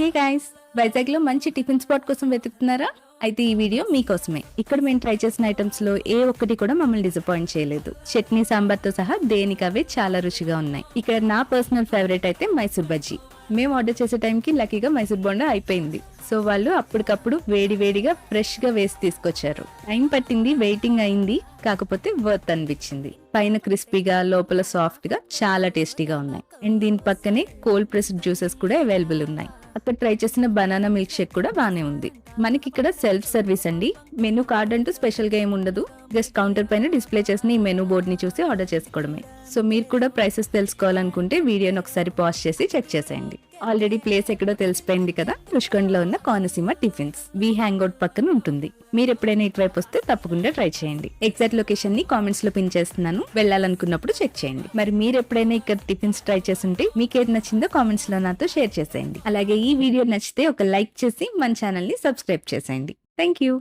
Hey guys, Vizag లో మంచి tiffin spot కోసం వెతుకుతున్నారా? అయితే ఈ వీడియో మీకోసమే. ఇక్కడ మేము ట్రై చేసిన ఐటమ్స్ లో ఏ ఒక్కటి కూడా మమ్మల్ని డిసప్పాయింట్ చేయలేదు. చట్నీ సాంబార్ తో సహా దేనికవే చాలా రుచిగా ఉన్నాయి. ఇక్కడ నా పర్సనల్ ఫేవరెట్ అయితే మైసూర్ బజ్జీ. మేము ఆర్డర్ చేసే టైంకి లక్కీగా మైసూర్ బోండా అయిపోయింది. సో వాళ్ళు అప్పటికప్పుడు వేడిగా ఫ్రెష్ గా వేసి తీసుకొచ్చారు. టైం పట్టింది, వెయిటింగ్ అయింది, కాకపోతే వర్త్ అనిపించింది. పైన క్రిస్పీగా, లోపల సాఫ్ట్ గా చాలా టేస్టీగా ఉన్నాయి. అండ్ దీని పక్కనే కోల్డ్ ప్రెస్డ్ జ్యూసెస్ కూడా అవైలబుల్ ఉన్నాయి. అక్కడ ట్రై చేసిన బనానా మిల్క్ షేక్ కూడా బానే ఉంది. మనకి ఇక్కడ సెల్ఫ్ సర్వీస్ అండి. మెనూ కార్డ్ అంటూ స్పెషల్ గా ఏమి ఉండదు. జస్ట్ కౌంటర్ పైన డిస్ప్లే చేసిన ఈ మెనూ బోర్డ్ ని చూసి ఆర్డర్ చేసుకోవడమే. సో మీరు కూడా ప్రైసెస్ తెలుసుకోవాలనుకుంటే వీడియోని ఒకసారి పాజ్ చేసి చెక్ చేసేయండి. ఆల్రెడీ ప్లేస్ ఎక్కడో తెలిసిపోయింది కదా, రుషికొండలో ఉన్న కోనసీమ టిఫిన్స్ వి హ్యాంగ్ అవుట్ పక్కన ఉంటుంది. మీరు ఎప్పుడైనా ఇటువైపు వస్తే తప్పకుండా ట్రై చేయండి. ఎగ్జాక్ట్ లొకేషన్ ని కామెంట్స్ లో పిన్ చేస్తున్నాను, వెళ్ళాలనుకున్నప్పుడు చెక్ చేయండి. మరి మీరు ఎప్పుడైనా ఇక్కడ టిఫిన్స్ ట్రై చేస్తుంటే మీకు ఏది నచ్చిందో కామెంట్స్ లో నాతో షేర్ చేసేయండి. అలాగే ఈ వీడియో నచ్చితే ఒక లైక్ చేసి మన ఛానల్ ని సబ్స్క్రైబ్ చేసేయండి. Thank you.